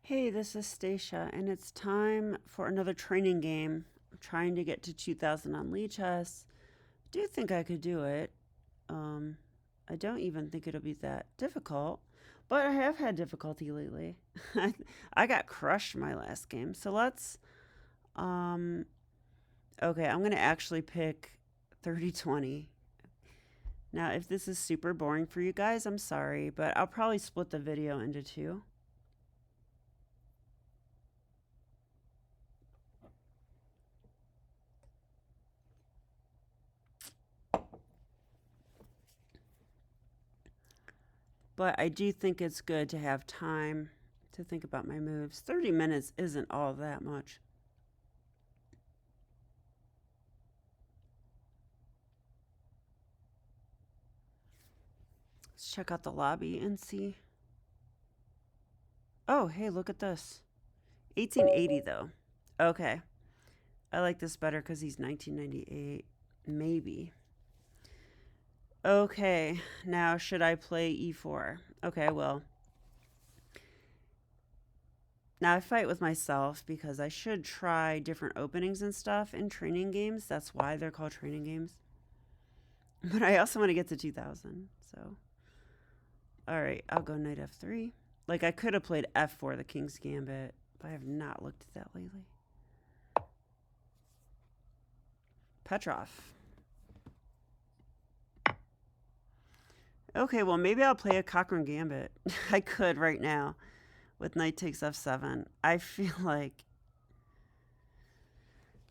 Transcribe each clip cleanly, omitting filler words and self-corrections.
Hey, this is Stacia, and it's time for another training game. I'm trying to get to 2000 on Lichess. Do think I could do it. Um, I don't even think it'll be that difficult, but I have had difficulty lately. I got crushed my last game, so let's. Um, okay, I'm gonna actually pick 30-20. Now, if this is super boring for you guys, I'm sorry, but I'll probably split the video into two. But I do think it's good to have time to think about my moves. 30 minutes isn't all that much. Let's check out the lobby and see. Oh, hey, look at this. 1880, though. Okay. I like this better because he's 1998. Maybe. Okay. Now, should I play e4? Okay, well. Now I fight with myself because I should try different openings and stuff in training games. That's why they're called training games. But I also want to get to 2000, so. All right, I'll go knight f3. Like, I could have played f4, the king's gambit, but I have not looked at that lately. Petroff. Okay, well, maybe I'll play a Cochrane gambit. I could right now with knight takes f7. I feel like...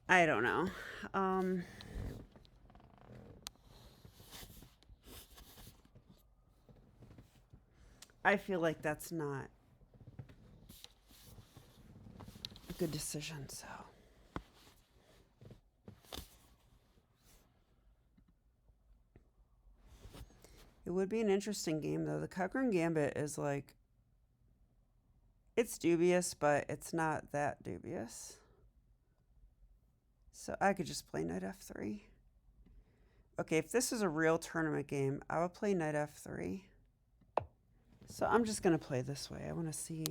I don't know. I feel like that's not a good decision, so... It would be an interesting game, though. The Cochrane gambit is like... It's dubious, but it's not that dubious. So I could just play knight f3. Okay, if this is a real tournament game, I would play knight f3. So I'm just going to play this way. I want to see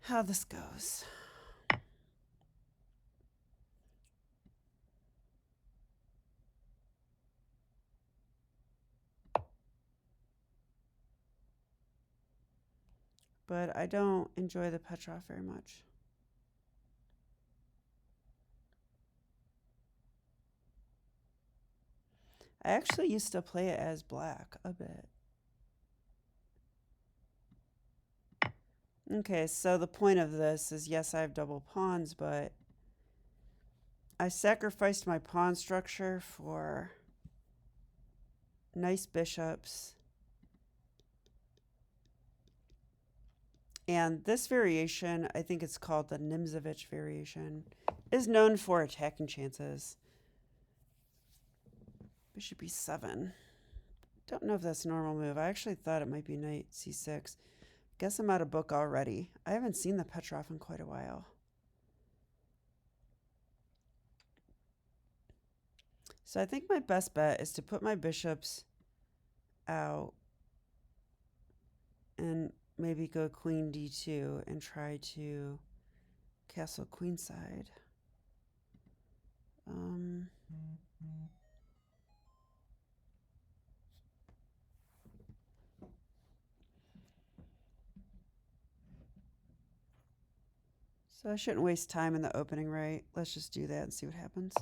how this goes. But I don't enjoy the Petroff very much. I actually used to play it as black a bit. Okay, so the point of this is, yes, I have double pawns, but I sacrificed my pawn structure for nice bishops. And this variation, I think it's called the Nimzovich variation, is known for attacking chances. Bishop e7. Don't know if that's a normal move. I actually thought it might be knight c6. Guess I'm out of book already. I haven't seen the Petroff in quite a while. So I think my best bet is to put my bishops out and maybe go queen d2 and try to castle queenside. So I shouldn't waste time in the opening, right? Let's just do that and see what happens.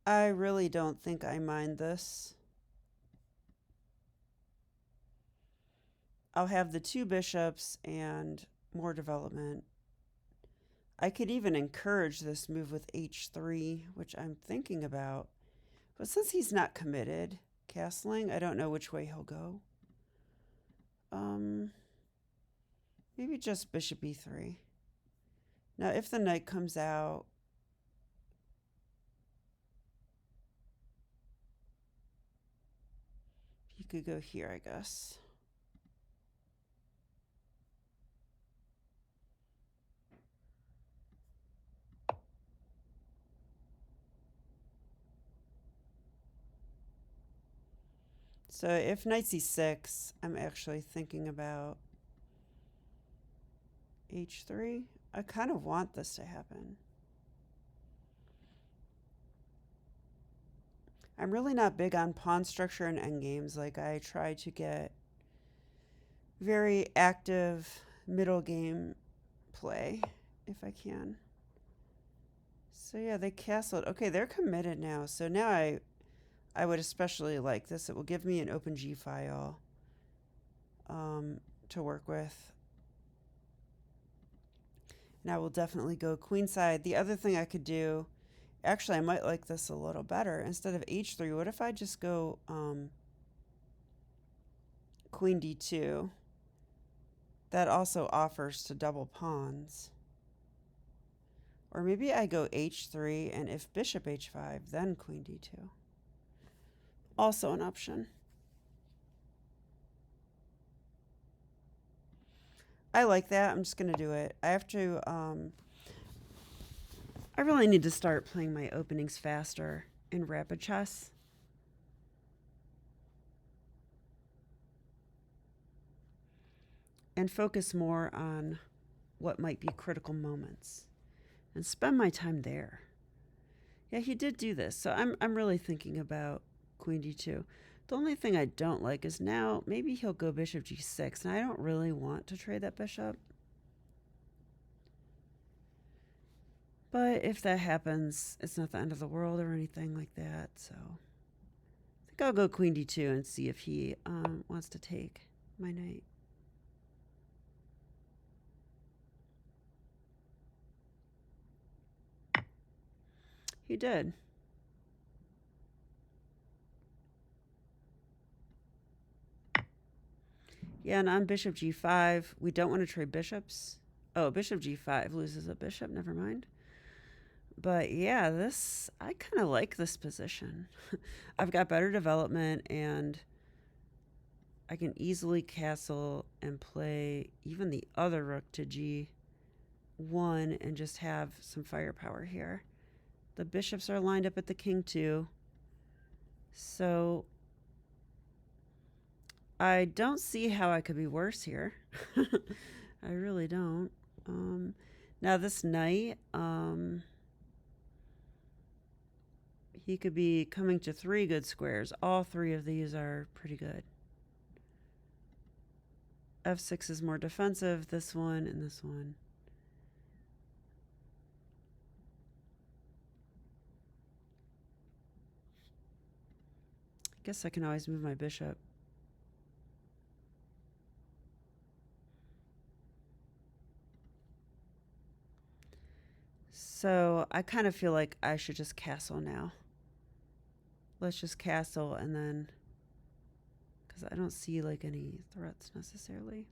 I really don't think I mind this. I'll have the two bishops and more development. I could even encourage this move with h3, which I'm thinking about. But since he's not committed, castling, I don't know which way he'll go. Maybe just bishop e3. Now, if the knight comes out, could go here, I guess. So if knight c6, I'm actually thinking about h3. I kind of want this to happen. I'm really not big on pawn structure and endgames. Like, I try to get very active middle game play if I can. So yeah, they castled. Okay, they're committed now. So now I would especially like this. It will give me an open G file to work with. And I will definitely go queenside. The other thing I could do, actually, I might like this a little better. Instead of h3, what if I just go queen d2? That also offers to double pawns. Or maybe I go h3, and if bishop h5, then queen d2. Also an option. I like that. I'm just going to do it. I have to, I really need to start playing my openings faster in rapid chess. And focus more on what might be critical moments and spend my time there. Yeah, he did do this. So I'm really thinking about queen d2. The only thing I don't like is now maybe he'll go bishop g6, and I don't really want to trade that bishop. But if that happens, it's not the end of the world or anything like that. So I think I'll go queen d2 and see if he wants to take my knight. He did. Yeah, and on bishop g5, we don't want to trade bishops. Oh, bishop g5 loses a bishop. Never mind. But yeah, I kind of like this position. I've got better development, and I can easily castle and play even the other rook to g1 and just have some firepower here. The bishops are lined up at the king too. So I don't see how I could be worse here. I really don't. Now this knight, he could be coming to 3 good squares. All 3 of these are pretty good. f6 is more defensive, this one and this one. I guess I can always move my bishop. So I kind of feel like I should just castle now. Let's just castle, and then, because I don't see like any threats necessarily.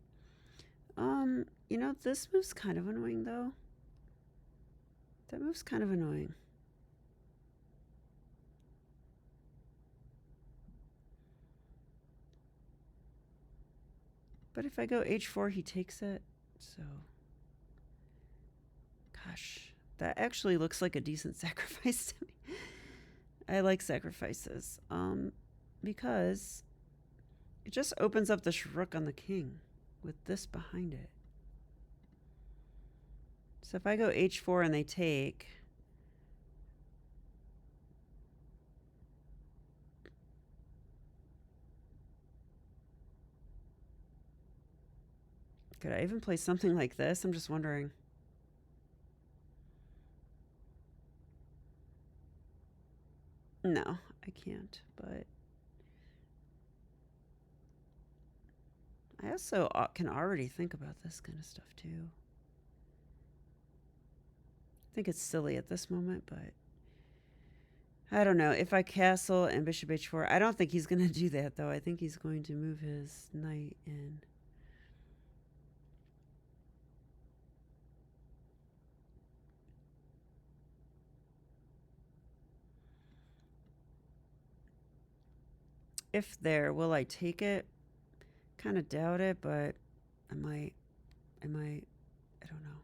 You know, this move's kind of annoying though. That move's kind of annoying. But if I go h4, he takes it. So, gosh, that actually looks like a decent sacrifice to me. I like sacrifices because it just opens up the rook on the king with this behind it. So if I go h4 and they take, could I even play something like this? I'm just wondering. No, I can't, but I also can already think about this kind of stuff too. I think it's silly at this moment, but I don't know. If I castle and bishop h4, I don't think he's going to do that, though. I think he's going to move his knight in. if there, will I take it? Kind of doubt it, but I might. I don't know.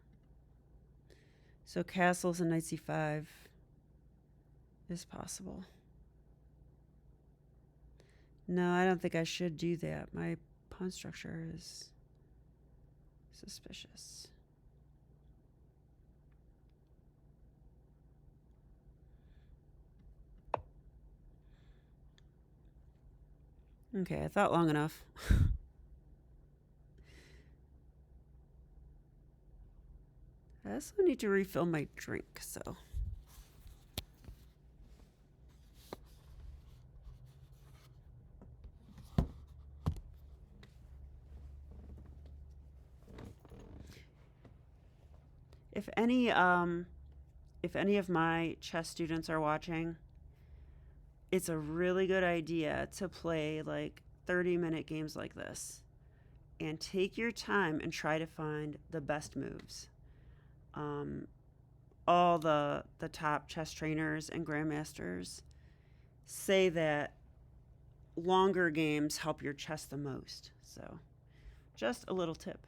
So castles and knight c5 is possible. No, I don't think I should do that. My pawn structure is suspicious. Okay, I thought long enough. I also need to refill my drink, so. If any of my chess students are watching, it's a really good idea to play like 30-minute games like this and take your time and try to find the best moves. All the top chess trainers and grandmasters say that longer games help your chess the most. So, just a little tip.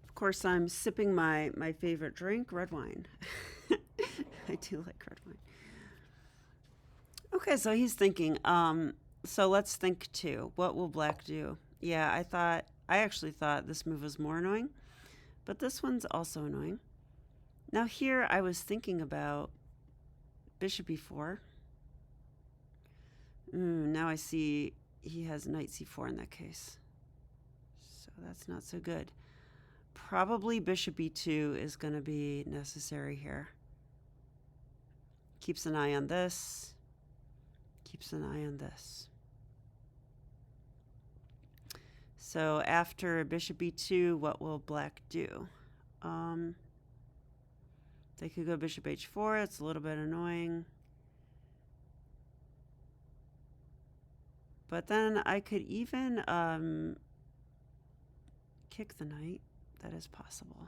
Of course, I'm sipping my favorite drink, red wine. I do like red wine. Okay, so he's thinking. So let's think too. What will black do? Yeah, I actually thought this move was more annoying, but this one's also annoying. Now here I was thinking about bishop e4. Now I see he has knight c4 in that case. So that's not so good. Probably bishop e2 is going to be necessary here. Keeps an eye on this. Keeps an eye on this. So after bishop e2, what will black do? They could go bishop h4. It's a little bit annoying. But then I could even kick the knight. That is possible.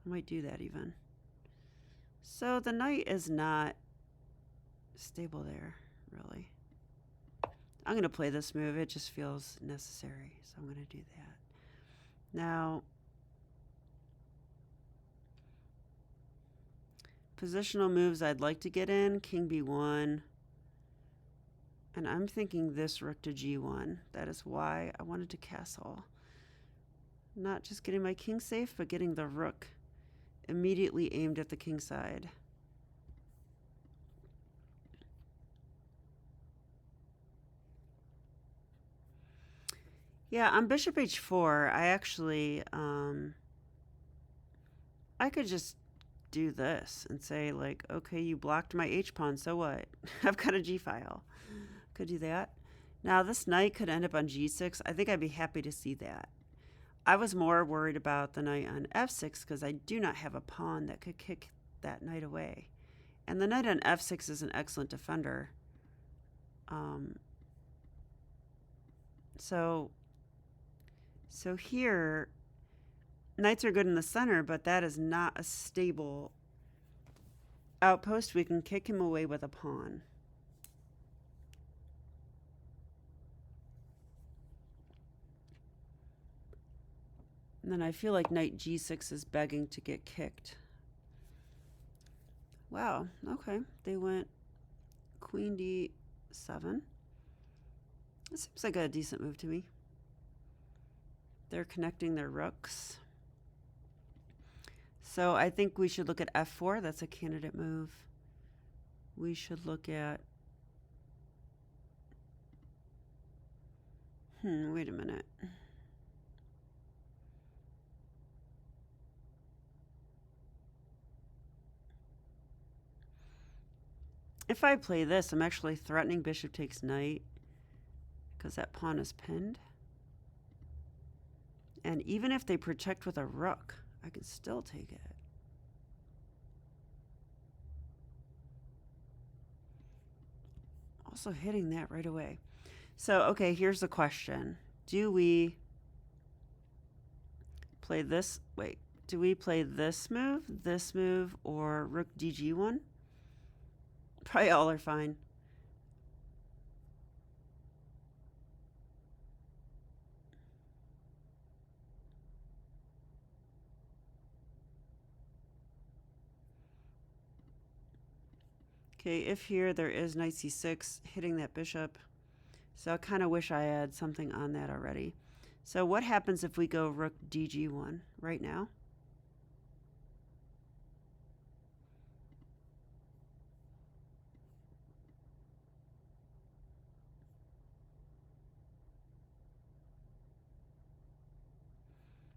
I might do that even. So the knight is not stable there, really. I'm going to play this move. It just feels necessary, so I'm going to do that. Now, positional moves I'd like to get in, king b1. And I'm thinking this rook to g1. That is why I wanted to castle. Not just getting my king safe, but getting the rook immediately aimed at the king side. Yeah, on bishop h4, I actually, I could just do this and say, like, okay, you blocked my h-pawn, so what? I've got a g-file. Could do that. Now, this knight could end up on g6. I think I'd be happy to see that. I was more worried about the knight on f6 because I do not have a pawn that could kick that knight away. And the knight on f6 is an excellent defender. So here, knights are good in the center, but that is not a stable outpost. We can kick him away with a pawn. And then I feel like knight g6 is begging to get kicked. Wow, okay. They went queen d7. This seems like a decent move to me. They're connecting their rooks. So I think we should look at f4. That's a candidate move. We should look at... wait a minute. If I play this, I'm actually threatening bishop takes knight because that pawn is pinned. And even if they protect with a rook, I can still take it. Also hitting that right away. So, okay, here's the question. Do we play this? Wait, do we play this move, or rook dg1? Probably all are fine. Okay, if here there is knight c6 hitting that bishop. So I kind of wish I had something on that already. So what happens if we go rook dg1 right now?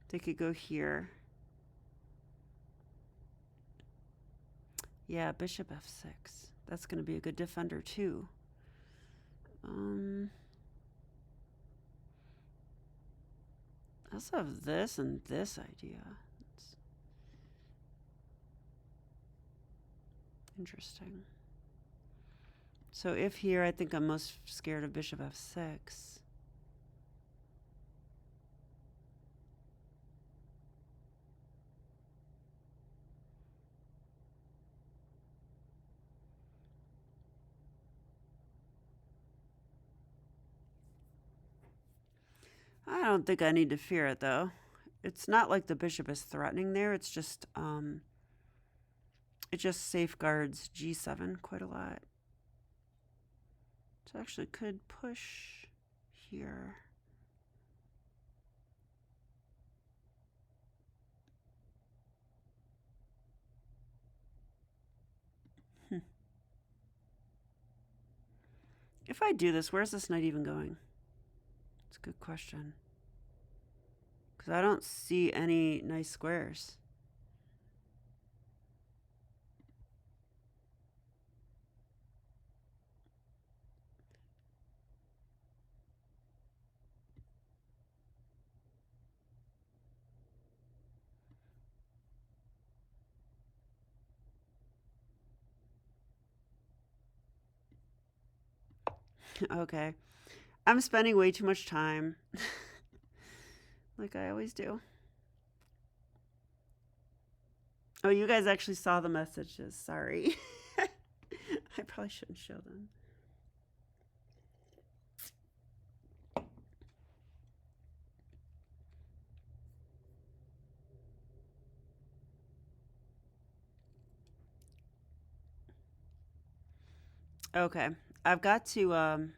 They could go here. Yeah, bishop f6. That's going to be a good defender too. I also have this and this idea. It's interesting. So if here, I think I'm most scared of bishop f6. I don't think I need to fear it though. It's not like the bishop is threatening there. It's just it just safeguards g7 quite a lot. So actually could push here. If I do this, where's this knight even going? It's a good question. Because I don't see any nice squares. Okay. I'm spending way too much time. Like I always do. Oh, you guys actually saw the messages. Sorry. I probably shouldn't show them. Okay. I've got to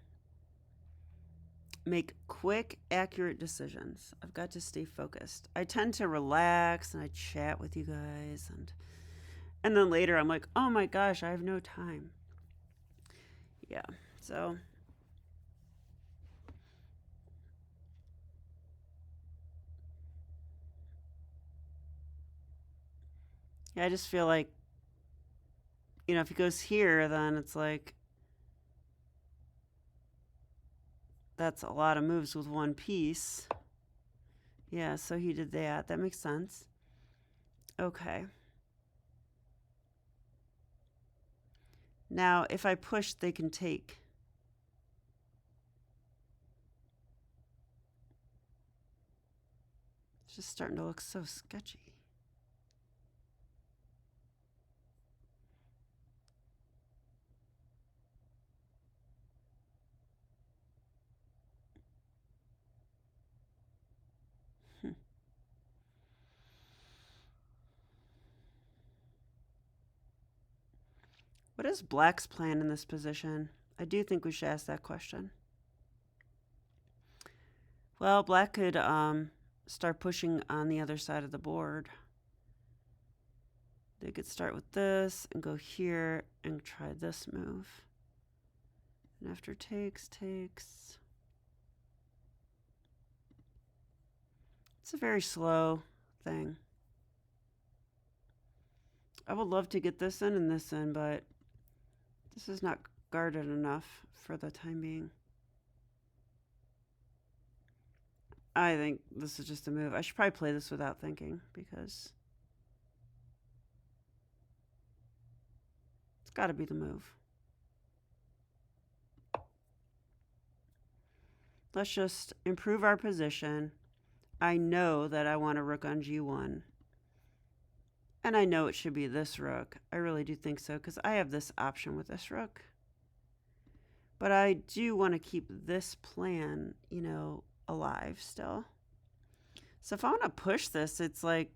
make quick, accurate decisions. I've got to stay focused. I tend to relax and I chat with you guys, and then later I'm like, oh my gosh, I have no time. Yeah, so yeah, I just feel like, if he goes here, then it's like that's a lot of moves with one piece. Yeah, so he did that. That makes sense. Okay. Now, if I push, they can take. It's just starting to look so sketchy. What is Black's plan in this position? I do think we should ask that question. Well, Black could start pushing on the other side of the board. They could start with this and go here and try this move. And after takes. It's a very slow thing. I would love to get this in and this in, but This is not guarded enough for the time being. I think this is just a move. I should probably play this without thinking because it's got to be the move. Let's just improve our position. I know that I want a rook on g1. And I know it should be this rook. I really do think so because I have this option with this rook. But I do want to keep this plan, you know, alive still. So if I want to push this, it's like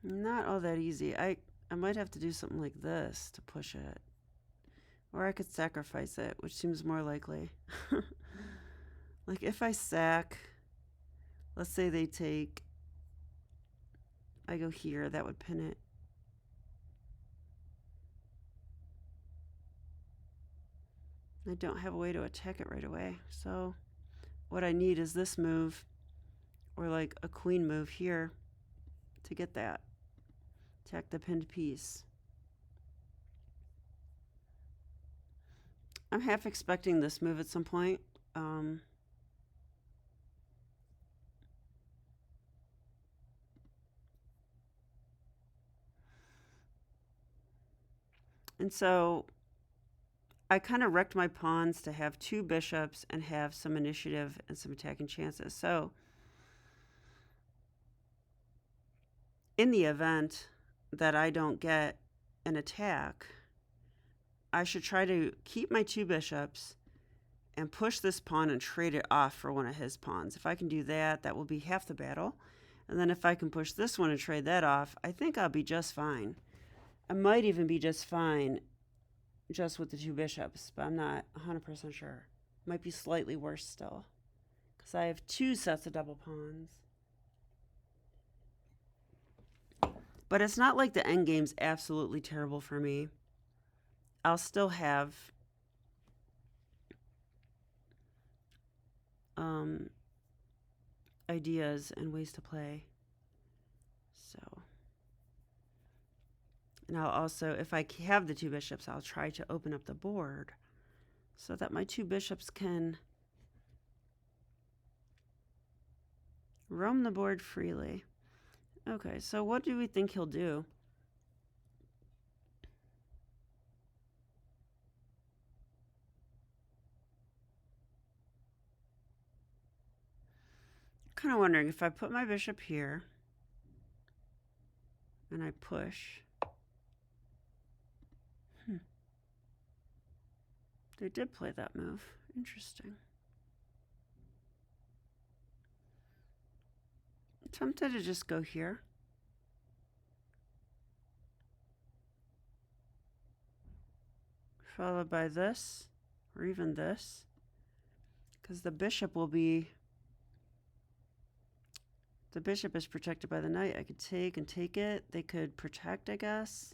not all that easy. I might have to do something like this to push it. Or I could sacrifice it, which seems more likely. Like if I sack, let's say they take, I go here, that would pin it. I don't have a way to attack it right away. So what I need is this move or like a queen move here to get that. Attack the pinned piece. I'm half expecting this move at some point. And so I kind of wrecked my pawns to have 2 bishops and have some initiative and some attacking chances. So in the event that I don't get an attack, I should try to keep my 2 bishops and push this pawn and trade it off for one of his pawns. If I can do that, that will be half the battle. And then if I can push this one and trade that off, I think I'll be just fine. I might even be just fine just with the 2 bishops, but I'm not 100% sure. Might be slightly worse still because I have 2 sets of double pawns. But it's not like the endgame's absolutely terrible for me. I'll still have ideas and ways to play. So, and I'll also, if I have the 2 bishops, I'll try to open up the board so that my 2 bishops can roam the board freely. Okay, so what do we think he'll do? Kind of wondering if I put my bishop here and I push. They did play that move. Interesting. I'm tempted to just go here. Followed by this, or even this. Because the bishop will be... The bishop is protected by the knight. I could take and take it. They could protect, I guess.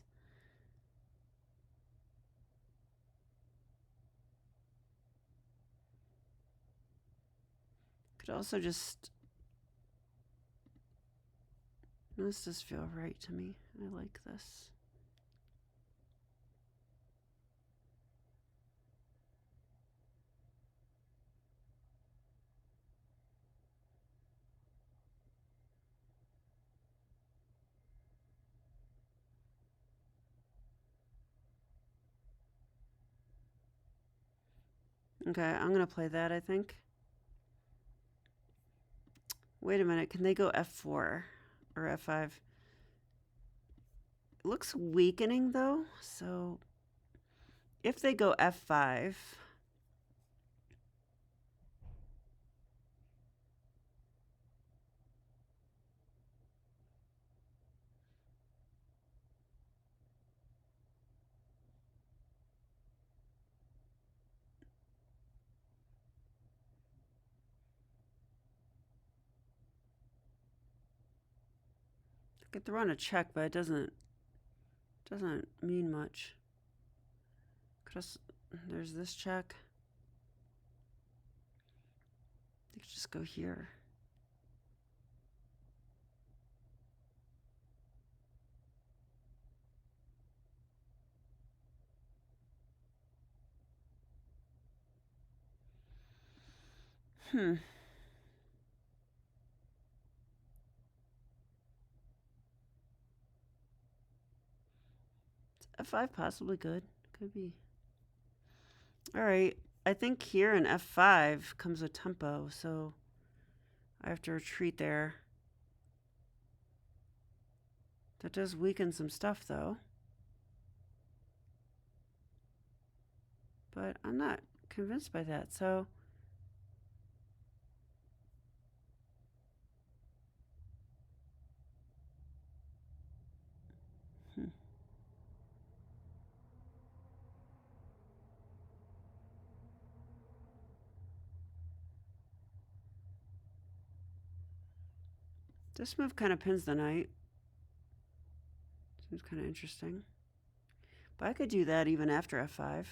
Could also just... This does feel right to me. I like this. Okay, I'm going to play that, I think. Wait a minute. Can they go f4 or f5? It looks weakening, though. So if they go f5... I could throw in a check, but it doesn't mean much. There's this check. They could just go here. Hmm. F5 possibly good. Could be. All right. I think here in F5 comes a tempo, so I have to retreat there. That does weaken some stuff, though. But I'm not convinced by that, so... This move kind of pins the knight. Seems kind of interesting. But I could do that even after F5.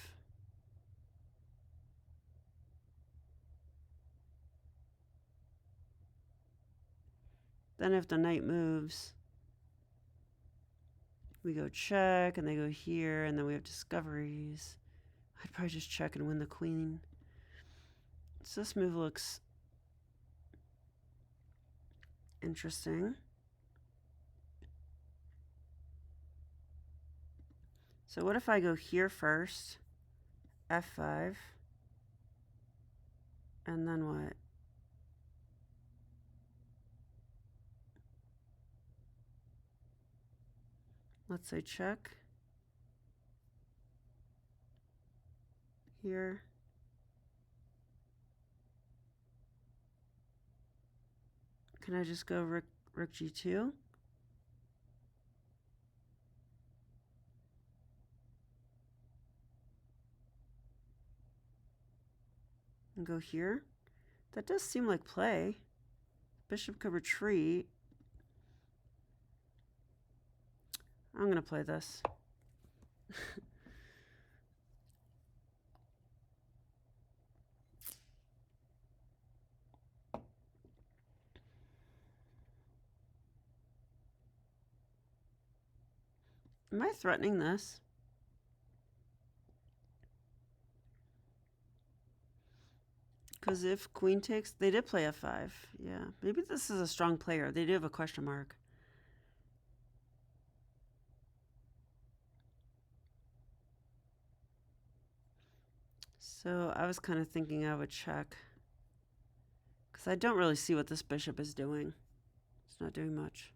Then if the knight moves, we go check, and they go here, and then we have discoveries. I'd probably just check and win the queen. So this move looks interesting. So what if I go here first, F5, and then what? Let's say check. Here. Can I just go rook G2? And go here? That does seem like play. Bishop could retreat. I'm going to play this. Am I threatening this? Because if queen takes, they did play F5. Yeah, maybe this is a strong player. They do have a question mark. So I was kind of thinking I would check. Because I don't really see what this bishop is doing. It's not doing much.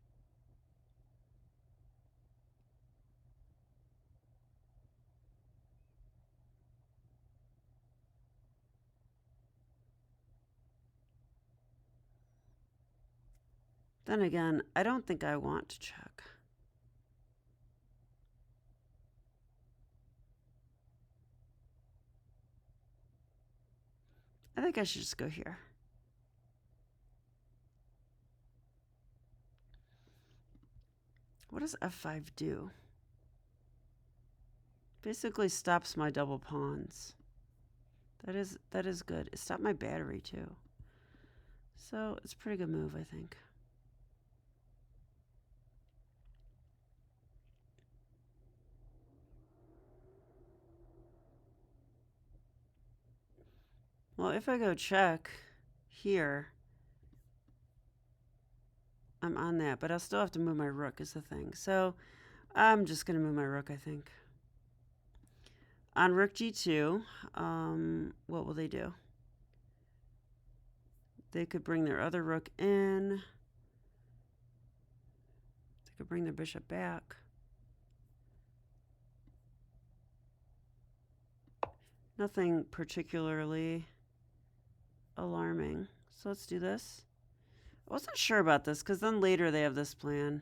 Then again, I don't think I want to check. I think I should just go here. What does F5 do? Basically stops my double pawns. That is good. It stopped my battery too. So it's a pretty good move, I think. Well, if I go check here, I'm on that, but I'll still have to move my rook is the thing. So I'm just going to move my rook, I think. On rook G2, what will they do? They could bring their other rook in. They could bring their bishop back. Nothing particularly alarming. So let's do this. I wasn't sure about this because then later they have this plan.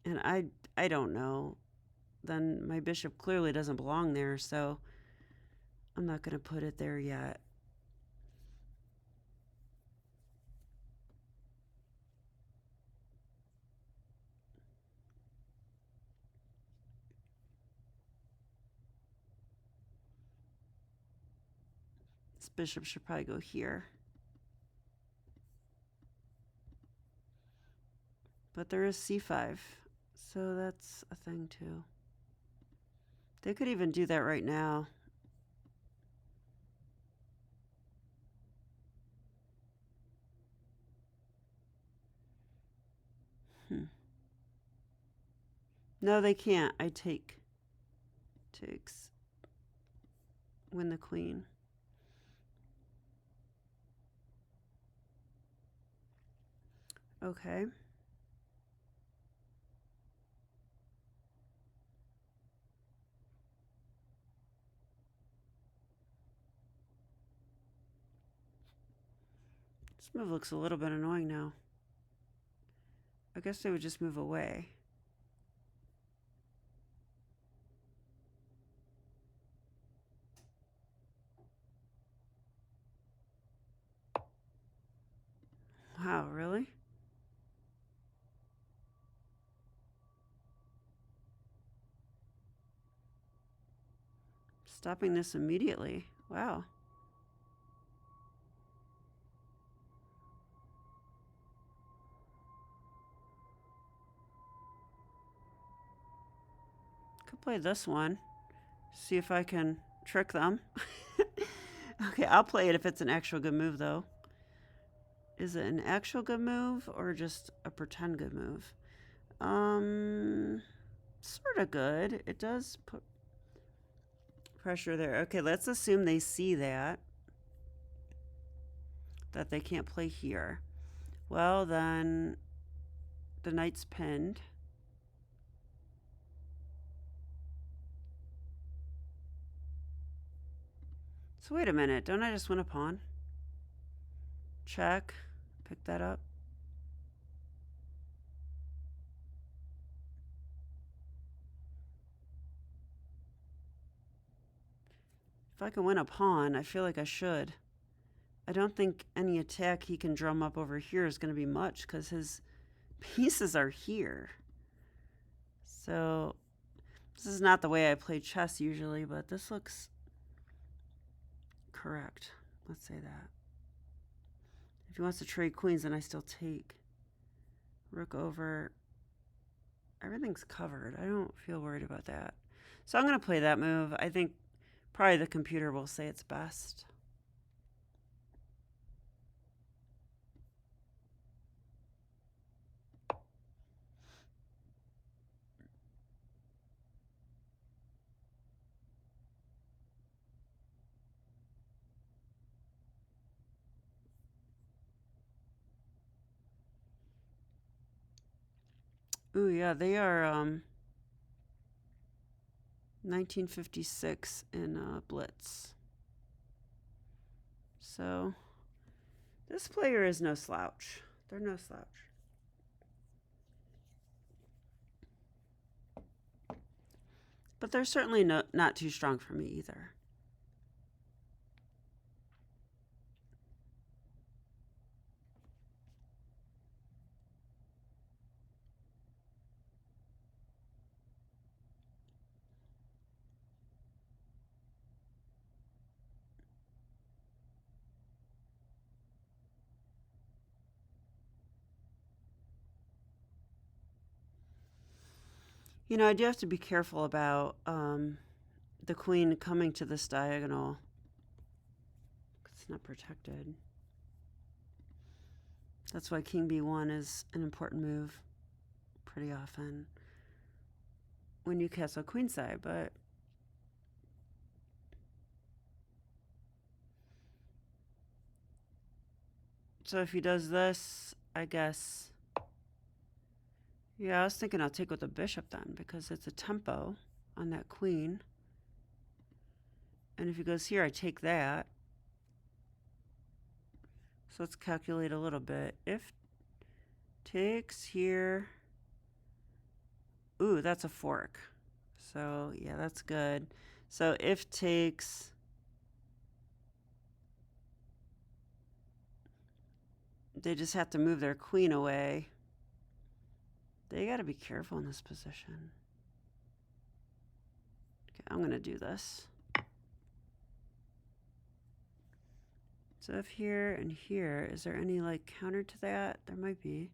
And I don't know. Then my bishop clearly doesn't belong there, so I'm not going to put it there yet. This bishop should probably go here. But there is c5, so that's a thing too. They could even do that right now. No, they can't. I take. Takes. Win the queen. Okay. This move looks a little bit annoying now. I guess they would just move away. Wow, really? Stopping this immediately. Wow. Could play this one. See if I can trick them. Okay, I'll play it if it's an actual good move, though. Is it an actual good move or just a pretend good move? Sort of good. It does put pressure there. Okay, let's assume they see that they can't play here. Well, then the knight's pinned. So wait a minute. Don't I just win a pawn? Check. Pick that up. If I can win a pawn, I feel like I should. I don't think any attack he can drum up over here is going to be much because his pieces are here. So this is not the way I play chess usually, but this looks correct. Let's say that. If he wants to trade queens, then I still take. Rook over. Everything's covered. I don't feel worried about that. So I'm going to play that move. I think probably the computer will say it's best. Ooh, yeah, they are 1956 in Blitz. So this player is no slouch. They're no slouch. But they're certainly not too strong for me either. You know, I do have to be careful about the queen coming to this diagonal. It's not protected. That's why king b1 is an important move pretty often when you castle queenside, but so if he does this, I guess, yeah, I was thinking I'll take with the bishop then because it's a tempo on that queen. And if he goes here, I take that. So let's calculate a little bit. If takes here, ooh, that's a fork. So yeah, that's good. So if takes, they just have to move their queen away. They got to be careful in this position. Okay, I'm going to do this. So if here and here, is there any like counter to that? There might be.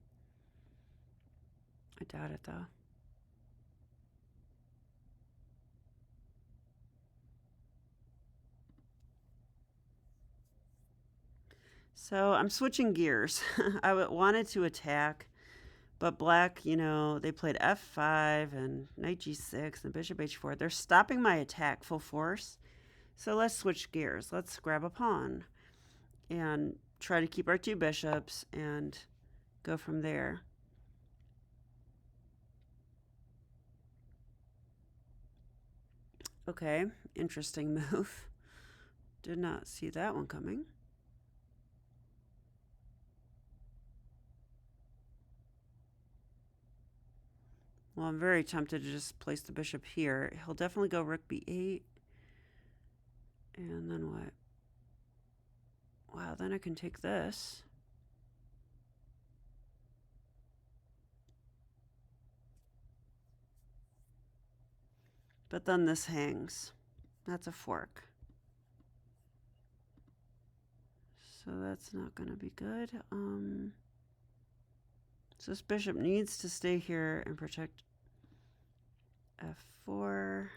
I doubt it though. So I'm switching gears. I wanted to attack, But black, you know, they played f5 and knight g6 and bishop h4. They're stopping my attack full force. So let's switch gears. Let's grab a pawn and try to keep our two bishops and go from there. Okay, interesting move. Did not see that one coming. Well, I'm very tempted to just place the bishop here. He'll definitely go rook b8. And then what? Wow, then I can take this. But then this hangs. That's a fork. So that's not going to be good. So this bishop needs to stay here and protect f4.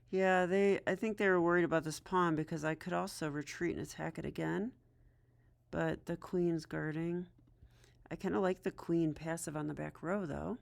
Yeah, I think they were worried about this pawn because I could also retreat and attack it again. But the queen's guarding. I kind of like the queen passive on the back row, though.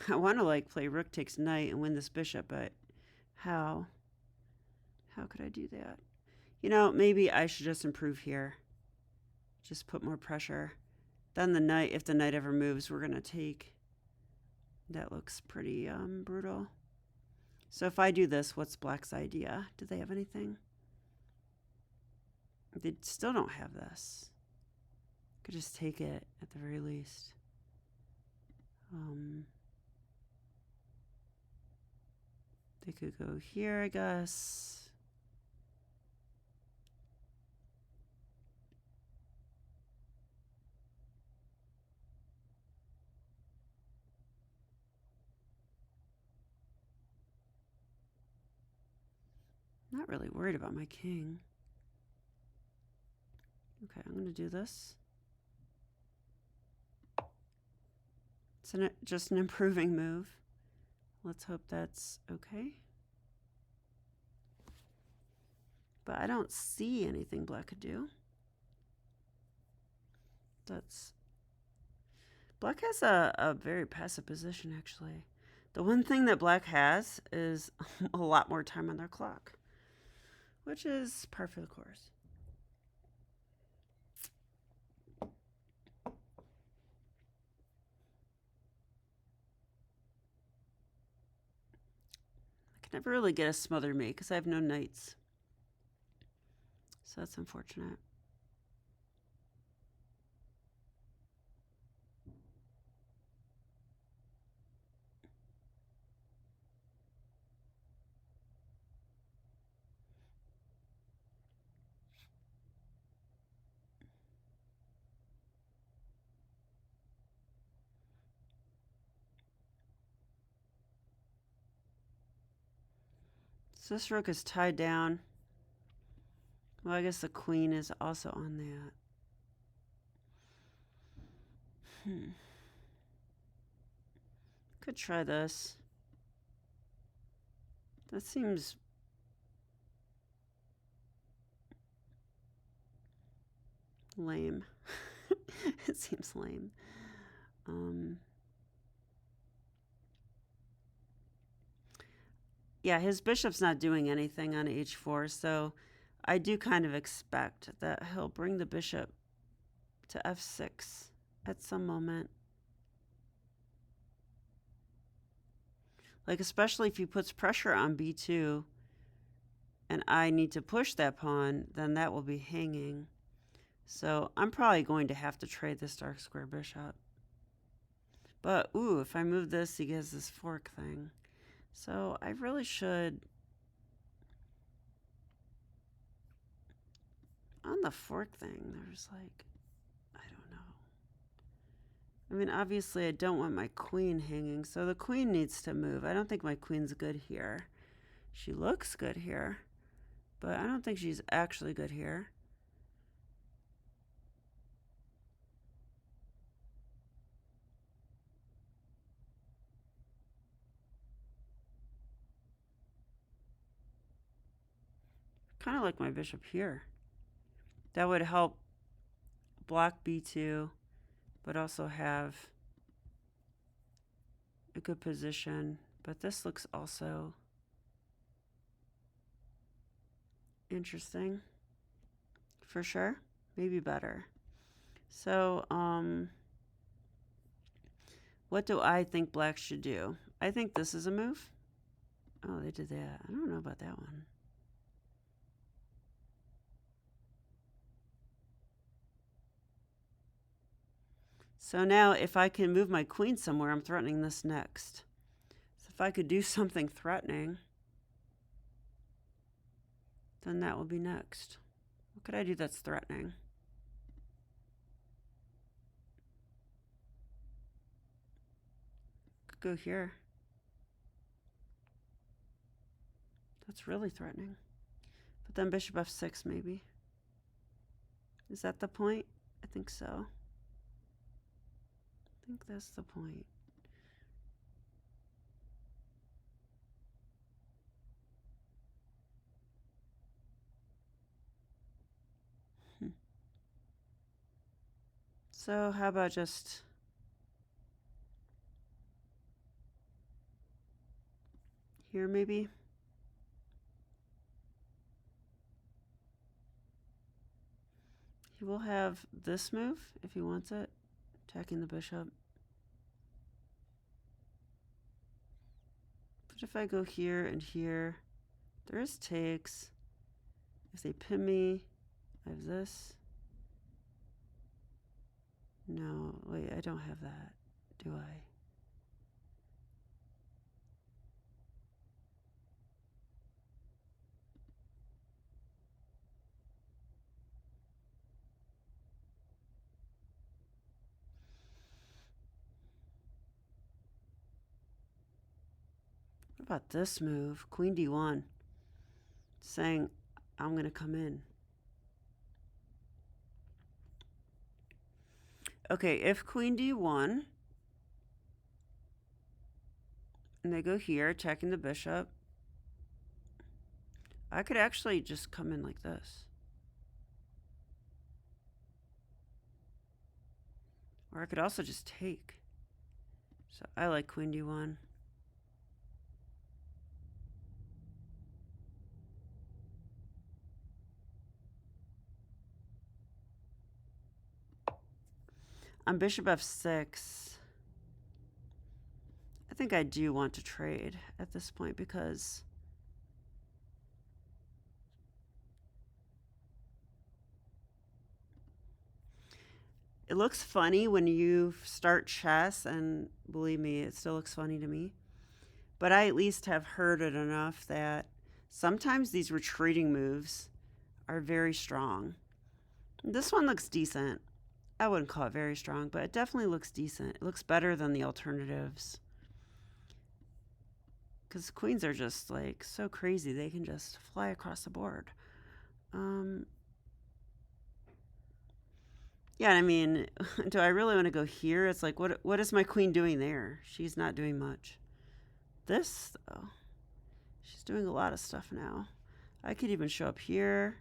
I want to like play rook takes knight and win this bishop, but how? How could I do that? You know, maybe I should just improve here. Just put more pressure. Then the knight, if the knight ever moves, we're going to take. That looks pretty brutal. So if I do this, what's black's idea? Do they have anything? They still don't have this. Could just take it at the very least. They could go here, I guess. Not really worried about my king. Okay, I'm going to do this. It's just an improving move. Let's hope that's okay. But I don't see anything black could do. Black has a very passive position, actually. The one thing that black has is a lot more time on their clock, which is par for the course. I can never really get a smother mate because I have no knights. So that's unfortunate. So this rook is tied down. Well, I guess the queen is also on that. Could try this. That seems lame. It seems lame. Yeah, his bishop's not doing anything on h4, so I do kind of expect that he'll bring the bishop to f6 at some moment. Like, especially if he puts pressure on b2 and I need to push that pawn, then that will be hanging. So I'm probably going to have to trade this dark square bishop. But, ooh, if I move this, he gets this fork thing. So I really should... On the fork thing, there's like... I don't know. I mean, obviously I don't want my queen hanging, so the queen needs to move. I don't think my queen's good here. She looks good here, but I don't think she's actually good here. Kind of like my bishop here. That would help block b2, but also have a good position. But this looks also interesting, for sure. Maybe better. So, what do I think black should do? I think this is a move. Oh, they did that. I don't know about that one. So now if I can move my queen somewhere, I'm threatening this next. So if I could do something threatening, then that will be next. What could I do that's threatening? Could go here. That's really threatening. But then bishop f6 maybe. Is that the point? I think so. I think that's the point. So how about just here maybe? He will have this move if he wants it, attacking the bishop. But if I go here and here, there is takes. If they pin me, I have this. No, wait, I don't have that, do I? What about this move? Queen d1, saying I'm going to come in. Okay, if queen d1, and they go here, attacking the bishop, I could actually just come in like this. Or I could also just take. So I like queen d1. On bishop f6, I think I do want to trade at this point because it looks funny when you start chess, and believe me, it still looks funny to me. But I at least have heard it enough that sometimes these retreating moves are very strong. This one looks decent. I wouldn't call it very strong, but it definitely looks decent. It looks better than the alternatives. Because queens are just like so crazy. They can just fly across the board. Yeah, I mean, do I really want to go here? It's like, what is my queen doing there? She's not doing much. This, though, she's doing a lot of stuff now. I could even show up here.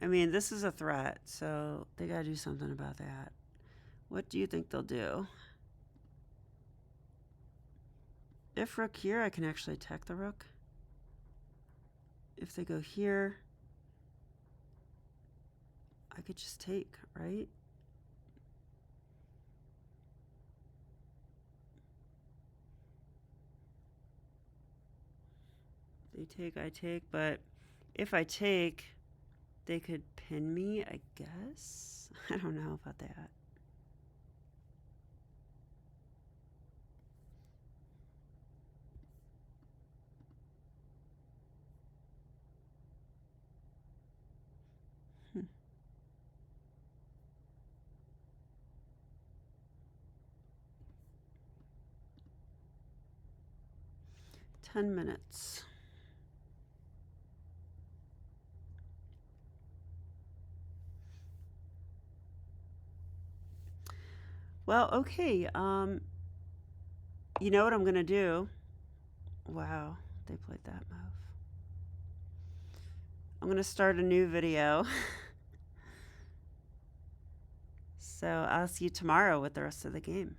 I mean, this is a threat, so they got to do something about that. What do you think they'll do? If rook here, I can actually attack the rook. If they go here, I could just take, right? They take, I take, but if I take, They could pin me, I guess. I don't know about that. Hmm. 10 minutes. Well, okay. You know what I'm gonna do? Wow, they played that move. I'm gonna start a new video. So I'll see you tomorrow with the rest of the game.